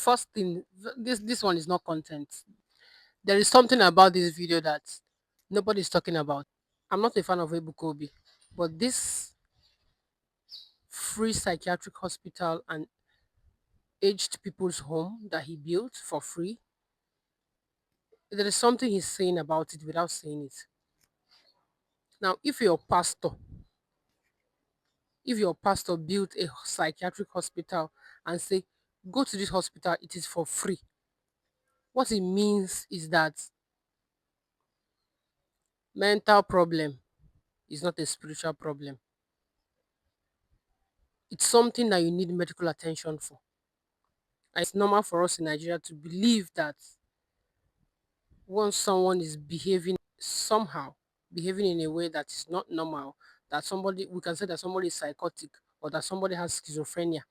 first thing, this one is not content. There is something about this video that nobody's talking about. I'm not a fan of Ebukobi, but this free psychiatric hospital and aged people's home that he built for free, there is something he's saying about it without saying it. Now, if your pastor built a psychiatric hospital and say, go to this hospital, it is for free, what it means is that mental problem is not a spiritual problem. It's something that you need medical attention for. And it's normal for us in Nigeria to believe that once someone is behaving somehow, behaving in a way that is not normal, that somebody, we can say that somebody is psychotic or that somebody has schizophrenia.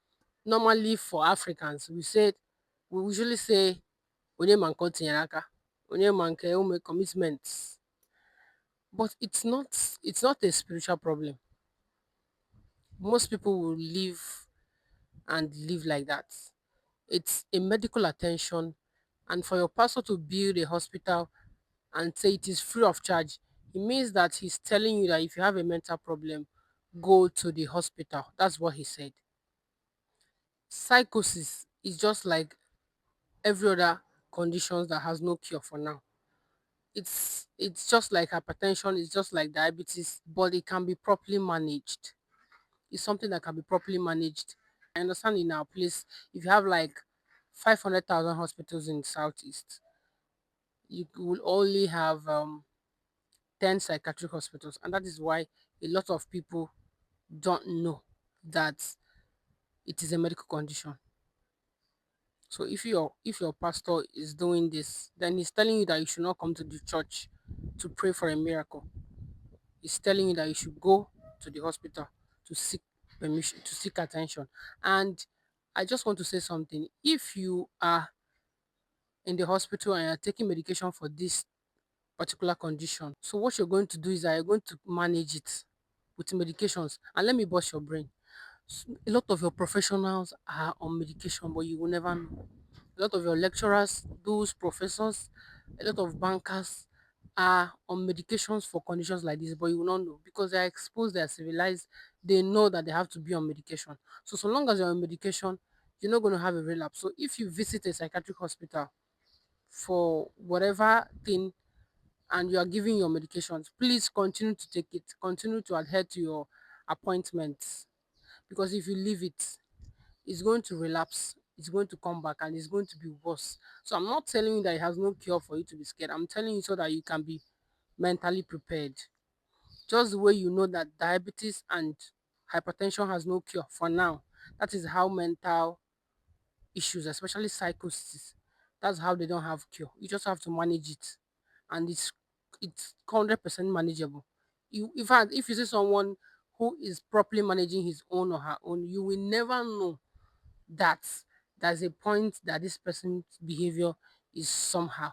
Normally for Africans, we usually say, onye man kontinyeraka, onye man ke ume commitments. But it's not a spiritual problem. Most people will live like that. It's a medical attention, and for your pastor to build a hospital and say it is free of charge, it means that he's telling you that if you have a mental problem, go to the hospital. That's what he said. Psychosis is just like every other conditions that has no cure for now. It's just like hypertension, it's just like diabetes, but it can be properly managed. It's something that can be properly managed. I understand in our place, if you have like 500,000 hospitals in the southeast, you will only have 10 psychiatric hospitals, and that is why a lot of people don't know that it is a medical condition. So if your pastor is doing this, then he's telling you that you should not come to the church to pray for a miracle. He's telling you that you should go to the hospital to seek permission, to seek attention. And I just want to say something. If you are in the hospital and you're taking medication for this particular condition, so what you're going to do is that you're going to manage it with medications. And let me bust your brain. A lot of your professionals are on medication, but you will never know. A lot of your lecturers, those professors, a lot of bankers are on medications for conditions like this, but you will not know because they are exposed, they are civilized, they know that they have to be on medication. So long as you're on medication, you're not going to have a relapse. So if you visit a psychiatric hospital for whatever thing and you are giving your medications, please continue to take it, continue to adhere to your appointments, because if you leave it, it's going to relapse, it's going to come back, and it's going to be worse. So I'm not telling you that it has no cure for you to be scared. I'm telling you so that you can be mentally prepared. Just the way you know that diabetes and hypertension has no cure for now, that is how mental issues, especially psychosis, that's how they don't have cure. You just have to manage it, and it's 100% manageable. In fact, if you see someone who is properly managing his own or her own, you will never know that there's a point that this person's behavior is somehow.